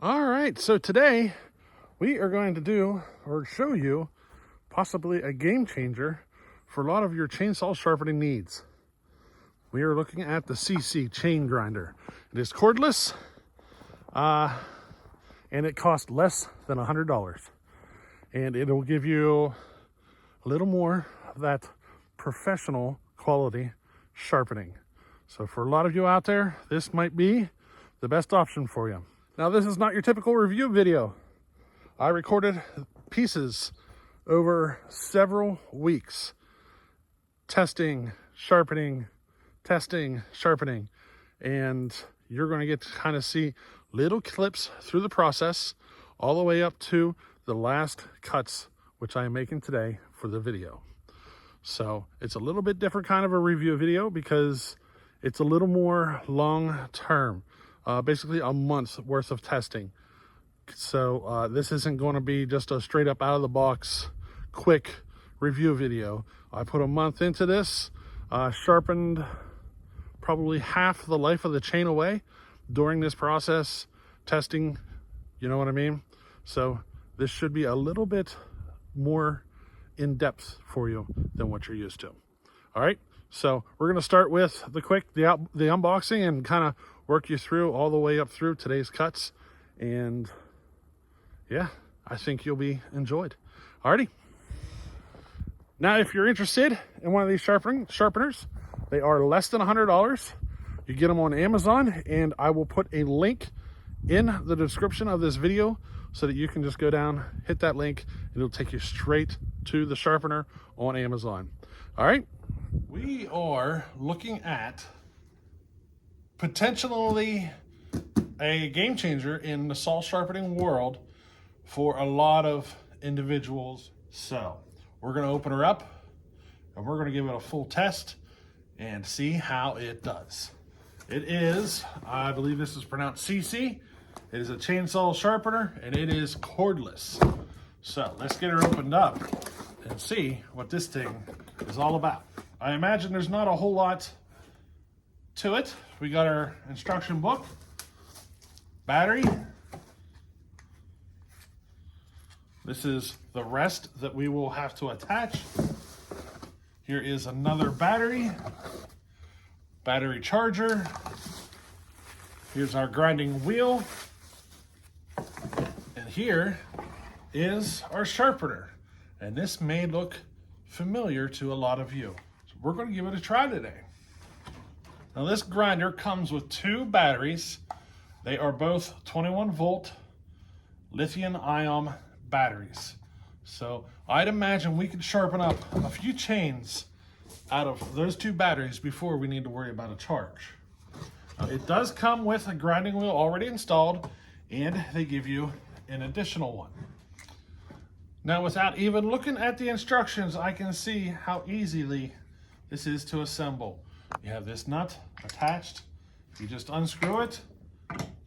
All right, so today we are going to do or show you possibly a game changer for a lot of your chainsaw sharpening needs. We are looking at the CC chain grinder. It is cordless and it costs less than $100, and it'll give you a little more of that professional quality sharpening. So for a lot of you out there, this might be the best option for you. Now, this is not your typical review video. I recorded pieces over several weeks, testing, sharpening, and you're going to get to kind of see little clips through the process all the way up to the last cuts, which I am making today for the video. So it's a little bit different kind of a review video because it's a little more long term, basically a month's worth of testing. So this isn't going to be just a straight up out of the box quick review video. I put a month into this, sharpened probably half the life of the chain away during this process, testing, you know what I mean? So this should be a little bit more in depth for you than what you're used to. All right, so we're going to start with the unboxing and kind of work you through all the way up through today's cuts. And yeah, I think you'll be enjoyed. Alrighty. Now, if you're interested in one of these sharpeners, they are less than $100. You get them on Amazon, and I will put a link in the description of this video so that you can just go down, hit that link, and it'll take you straight to the sharpener on Amazon. All right, we are looking at potentially a game changer in the saw sharpening world for a lot of individuals. So we're going to open her up and we're going to give it a full test and see how it does. It is, I believe this is pronounced CC. It is a chainsaw sharpener and it is cordless. So let's get her opened up and see what this thing is all about. I imagine there's not a whole lot to it. We got our instruction book, battery. This is the rest that we will have to attach. Here is another battery charger. Here's our grinding wheel. And here is our sharpener. And this may look familiar to a lot of you. So we're going to give it a try today. Now, this grinder comes with two batteries. They are both 21 volt lithium ion batteries. So I'd imagine we could sharpen up a few chains out of those two batteries before we need to worry about a charge. Now, it does come with a grinding wheel already installed, and they give you an additional one. Now, without even looking at the instructions, I can see how easily this is to assemble. You have this nut attached. You just unscrew it.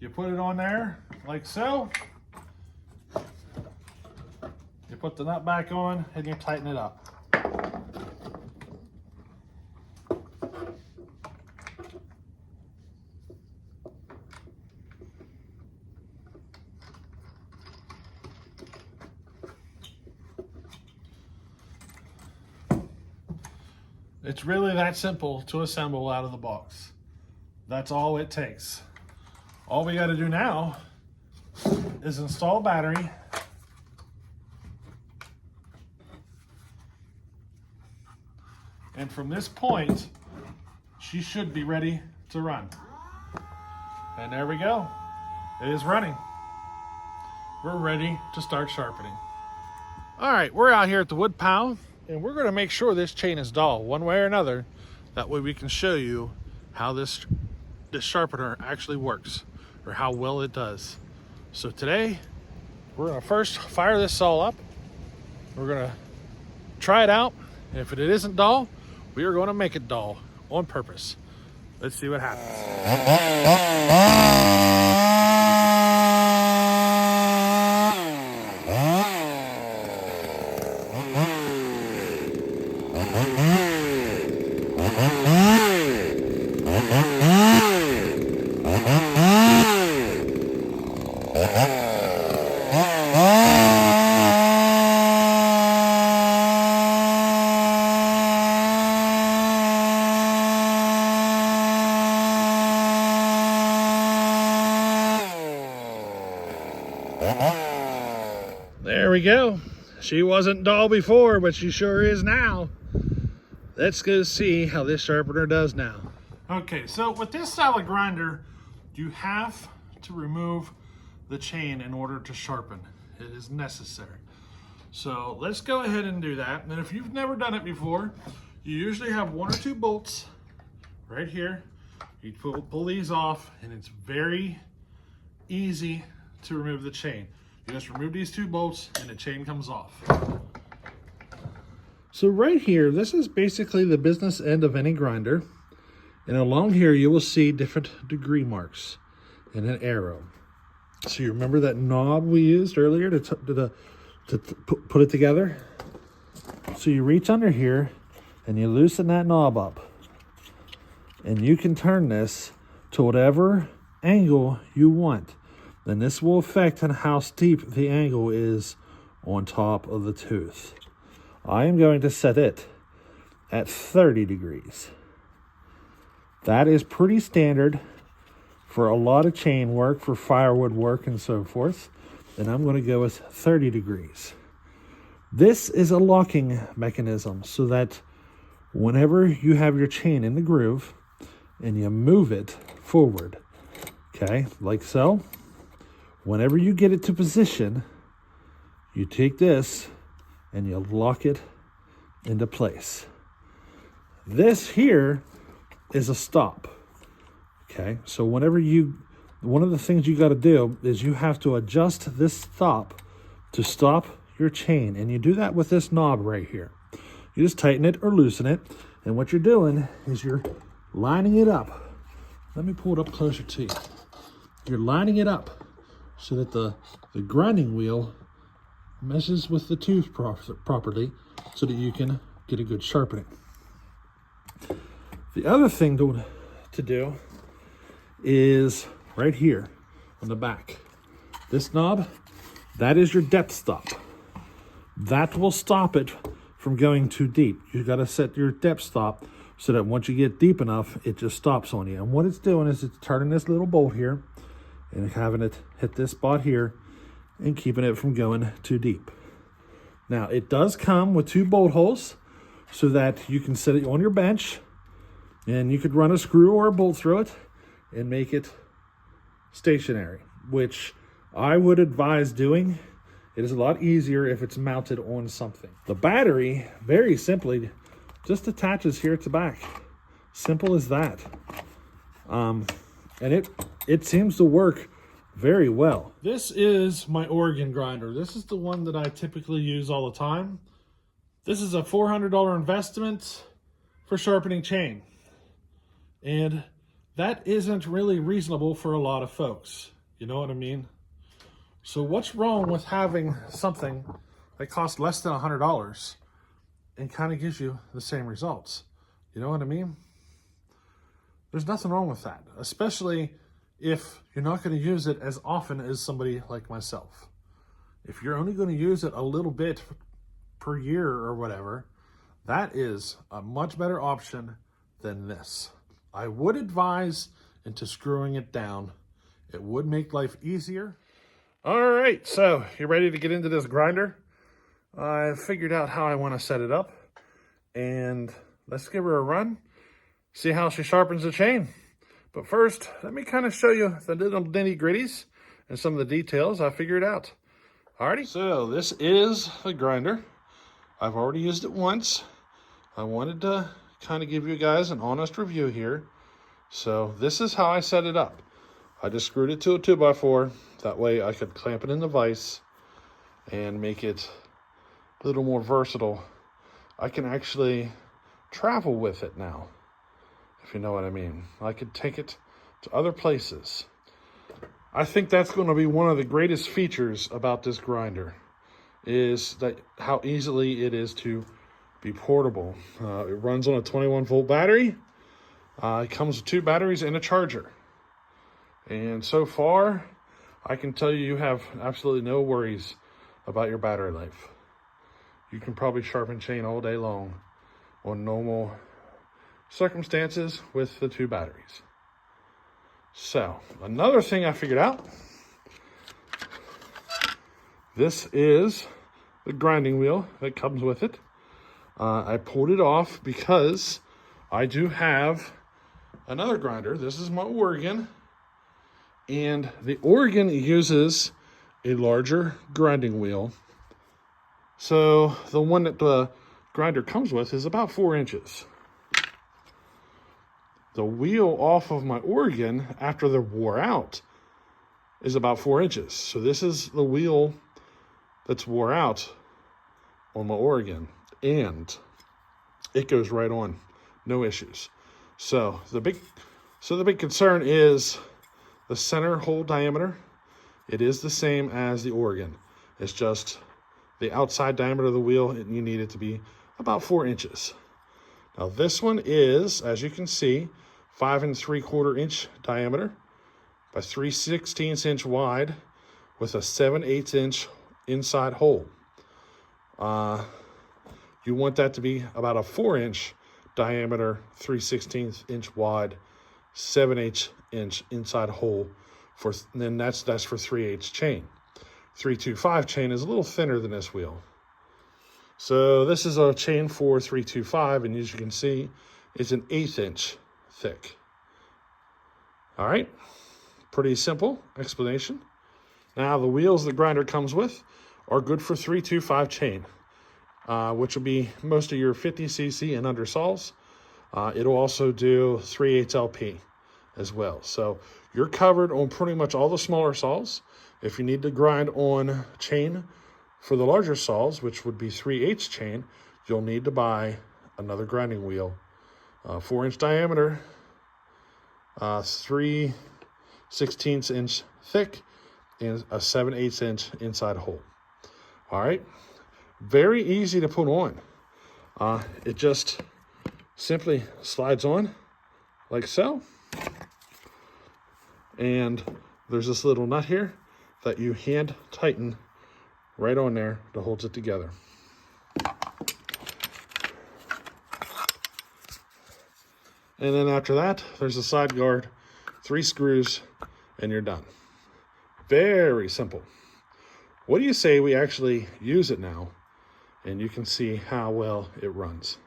You put it on there like so. You put the nut back on and you tighten it up. It's really that simple to assemble out of the box. That's all it takes. All we got to do now is install a battery, and from this point, she should be ready to run. And there we go. It is running. We're ready to start sharpening. All right, we're out here at the wood pile, and we're going to make sure this chain is dull one way or another. That way we can show you how this sharpener actually works, or how well it does. So today, we're going to first fire this saw up. We're going to try it out. And if it isn't dull, we are going to make it dull on purpose. Let's see what happens. There we go. She wasn't dull before, but she sure is now. Let's go see how this sharpener does now. Okay, so with this style of grinder, you have to remove the chain in order to sharpen. It is necessary. So let's go ahead and do that. And if you've never done it before, you usually have 1 or 2 bolts right here. You pull these off, and it's very easy to remove the chain. You just remove these 2 bolts and the chain comes off. So right here, this is basically the business end of any grinder. And along here, you will see different degree marks and an arrow. So you remember that knob we used earlier to put it together? So you reach under here and you loosen that knob up. And you can turn this to whatever angle you want. Then this will affect on how steep the angle is on top of the tooth. I am going to set it at 30 degrees. That is pretty standard for a lot of chain work, for firewood work and so forth. And I'm going to go with 30 degrees. This is a locking mechanism so that whenever you have your chain in the groove and you move it forward, okay, like so, whenever you get it to position, you take this and you lock it into place. This here is a stop. Okay, so one of the things you got to do is you have to adjust this stop to stop your chain. And you do that with this knob right here. You just tighten it or loosen it. And what you're doing is you're lining it up. Let me pull it up closer to you. You're lining it up so that the grinding wheel meshes with the tooth properly so that you can get a good sharpening. The other thing to do is right here on the back. This knob, that is your depth stop. That will stop it from going too deep. You got to set your depth stop so that once you get deep enough, it just stops on you. And what it's doing is it's turning this little bolt here and having it hit this spot here and keeping it from going too deep. Now, it does come with 2 bolt holes so that you can set it on your bench and you could run a screw or a bolt through it and make it stationary, which I would advise doing. It is a lot easier if it's mounted on something. The battery, very simply, just attaches here at the back. Simple as that. And it seems to work very well. This is my Oregon grinder. This is the one that I typically use all the time. This is a $400 investment for sharpening chain. And that isn't really reasonable for a lot of folks. You know what I mean? So what's wrong with having something that costs less than $100 and kind of gives you the same results? You know what I mean? There's nothing wrong with that, especially if you're not going to use it as often as somebody like myself. If you're only going to use it a little bit per year or whatever, that is a much better option than this. I would advise into screwing it down. It would make life easier. All right, so you ready to get into this grinder? I figured out how I want to set it up, and let's give her a run, see how she sharpens the chain. But first, let me kind of show you the little nitty-gritties and some of the details I figured out. Alrighty, so this is the grinder. I've already used it once. I wanted to kind of give you guys an honest review here. So this is how I set it up. I just screwed it to a 2x4. That way I could clamp it in the vise and make it a little more versatile. I can actually travel with it now, if you know what I mean. I could take it to other places. I think that's going to be one of the greatest features about this grinder, is that how easily it is to be portable. It runs on a 21-volt battery. It comes with 2 batteries and a charger. And so far, I can tell you have absolutely no worries about your battery life. You can probably sharpen chain all day long on normal circumstances with the 2 batteries. So, another thing I figured out, this is the grinding wheel that comes with it. I pulled it off because I do have another grinder. This is my Oregon, and the Oregon uses a larger grinding wheel. So the one that the grinder comes with is about 4 inches. The wheel off of my Oregon, after they're wore out, is about 4 inches. So this is the wheel that's wore out on my Oregon, and it goes right on, no issues. So the big concern is the center hole diameter. It is the same as the Oregon. It's just the outside diameter of the wheel, and you need it to be about 4 inches. Now this one is, as you can see, 5 3/4 inch diameter by 3/16 inch wide with a 7/8 inch inside hole. You want that to be about a 4 inch diameter, 3/16 inch wide, 7/8 inch inside hole. Then that's for 3/8 chain. 325 chain is a little thinner than this wheel. So this is a chain for 325, and as you can see, it's an 1/8 inch thick. All right, pretty simple explanation. Now the wheels the grinder comes with are good for 325 chain, which will be most of your 50cc and under saws. It'll also do 3/8 LP as well. So you're covered on pretty much all the smaller saws. If you need to grind on chain for the larger saws, which would be 3/8 chain, you'll need to buy another grinding wheel. 4 inch diameter, 3/16 inch thick, and a 7/8 inch inside hole. All right, very easy to put on. It just simply slides on like so. And there's this little nut here that you hand tighten right on there that holds it together. And then after that, there's a side guard, 3 screws, and you're done. Very simple. What do you say we actually use it now, and you can see how well it runs.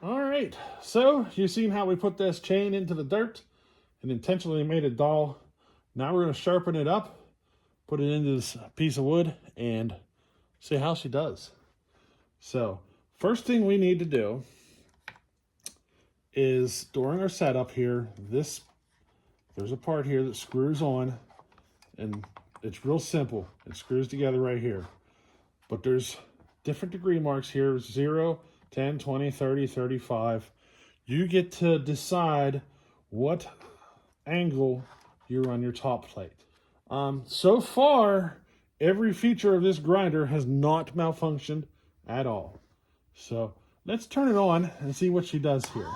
All right, so you've seen how we put this chain into the dirt and intentionally made it dull. Now we're going to sharpen it up, put it into this piece of wood, and see how she does. So first thing we need to do is during our setup here, there's a part here that screws on, and it's real simple. It screws together right here. But there's different degree marks here, 0, 10, 20, 30, 35. You get to decide what angle you run your top plate. So far, every feature of this grinder has not malfunctioned at all. So let's turn it on and see what she does here.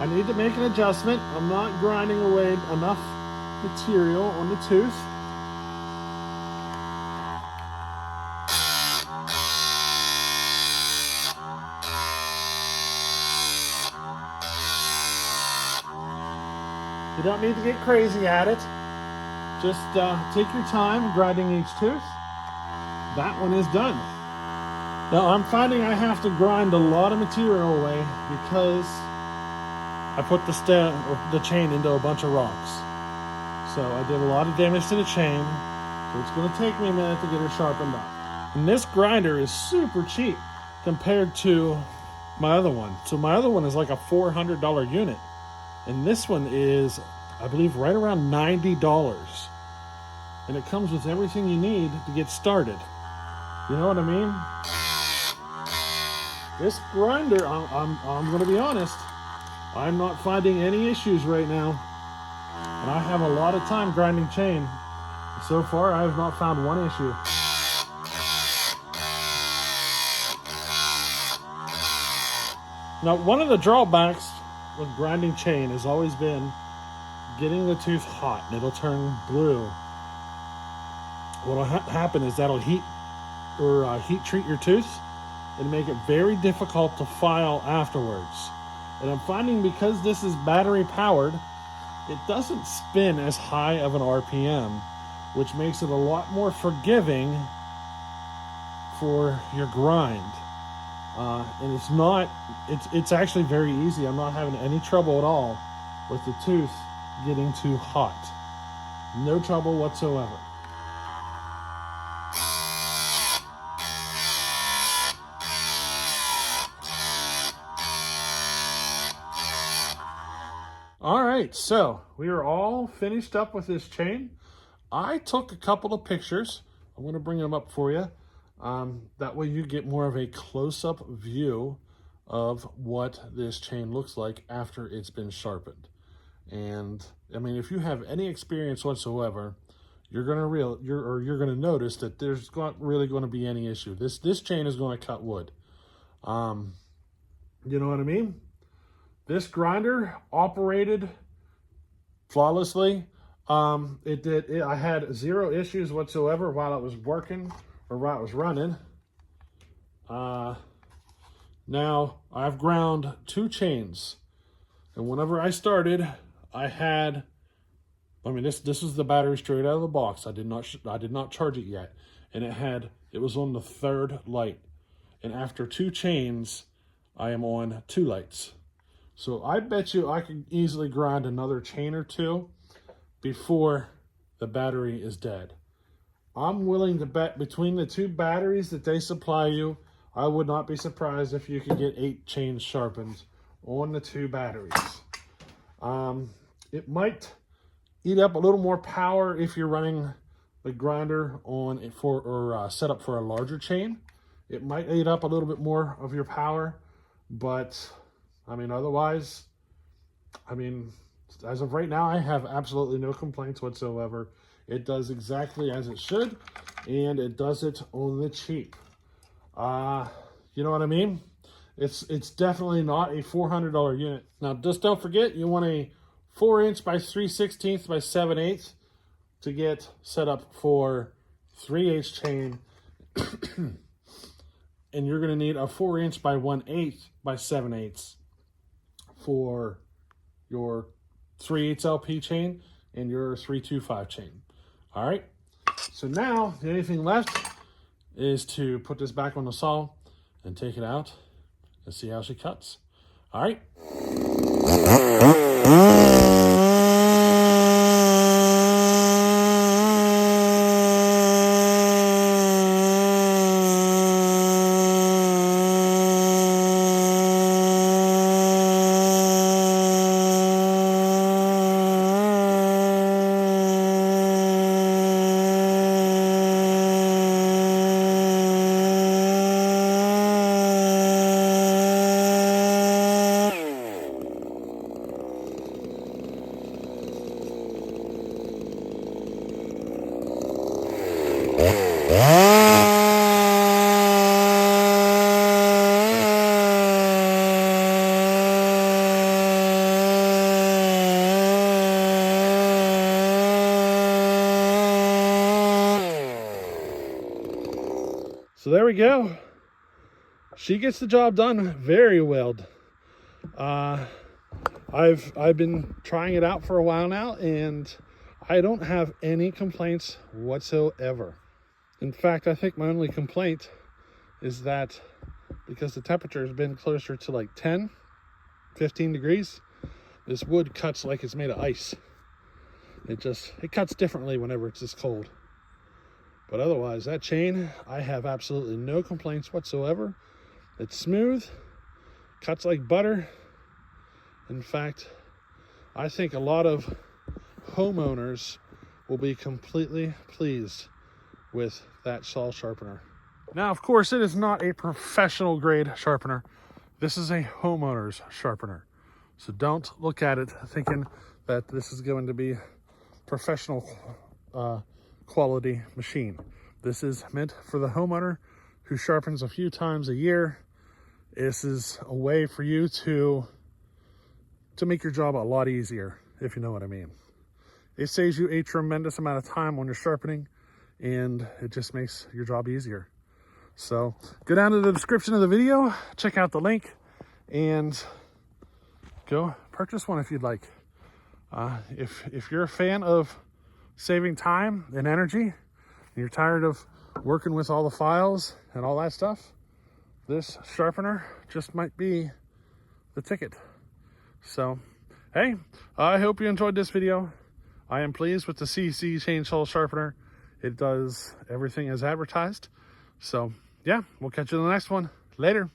I need to make an adjustment. I'm not grinding away enough material on the tooth. You don't need to get crazy at it. Just take your time grinding each tooth. That one is done. Now I'm finding I have to grind a lot of material away because I put the chain into a bunch of rocks. So I did a lot of damage to the chain. So it's going to take me a minute to get her sharpened up. And this grinder is super cheap compared to my other one. So my other one is like a $400 unit. And this one is, I believe, right around $90. And it comes with everything you need to get started. You know what I mean? This grinder, I'm going to be honest, I'm not finding any issues right now. And I have a lot of time grinding chain. So far, I have not found one issue. Now, one of the drawbacks with grinding chain has always been getting the tooth hot, and it'll turn blue. What will happen is that'll heat treat your tooth and make it very difficult to file afterwards. And I'm finding because this is battery powered, it doesn't spin as high of an RPM, which makes it a lot more forgiving for your grind. And it's actually very easy. I'm not having any trouble at all with the tooth getting too hot. No trouble whatsoever. All right, so we are all finished up with this chain. I took a couple of pictures. I'm going to bring them up for you. That way you get more of a close-up view of what this chain looks like after it's been sharpened. And I mean, if you have any experience whatsoever, you're gonna notice that there's not really going to be any issue. This chain is going to cut wood. You know what I mean? This grinder operated flawlessly. I had zero issues whatsoever while it was working or while it was running. Now I've ground 2 chains, and whenever I started, this is the battery straight out of the box. I did not charge it yet, and it was on the 3rd light, and after 2 chains, I am on 2 lights. So I bet you I could easily grind another chain or 2 before the battery is dead. I'm willing to bet between the 2 batteries that they supply you, I would not be surprised if you could get 8 chains sharpened on the 2 batteries. It might eat up a little more power if you're running the grinder on it set up for a larger chain. It might eat up a little bit more of your power, but I mean, otherwise, as of right now, I have absolutely no complaints whatsoever. It does exactly as it should, and it does it on the cheap. You know what I mean? It's definitely not a $400 unit. Now, just don't forget, you want a 4" by 3/16 by 7/8 to get set up for 3/8 chain. And you're going to need a 4" by 1/8 by 7/8 for your 3/8 LP chain and your 325 chain. All right. So now the only thing left is to put this back on the saw and take it out and see how she cuts. All right. So there we go. She gets the job done very well. I've been trying it out for a while now, and I don't have any complaints whatsoever. In fact, I think my only complaint is that because the temperature has been closer to like 10, 15 degrees, this wood cuts like it's made of ice. It cuts differently whenever it's this cold. But otherwise, that chain, I have absolutely no complaints whatsoever. It's smooth, cuts like butter. In fact, I think a lot of homeowners will be completely pleased with that saw sharpener. Now, of course, it is not a professional grade sharpener. This is a homeowner's sharpener. So don't look at it thinking that this is going to be professional quality machine. This is meant for the homeowner who sharpens a few times a year This is a way for you to make your job a lot easier, if you know what I mean. It saves you a tremendous amount of time when you're sharpening, and it just makes your job easier. So go down to the description of the video, check out the link, and go purchase one if you'd like. If you're a fan of saving time and energy, and you're tired of working with all the files and all that stuff, this sharpener just might be the ticket. So, hey, I hope you enjoyed this video. I am pleased with the CC change hole sharpener. It does everything as advertised. So, yeah, we'll catch you in the next one. Later.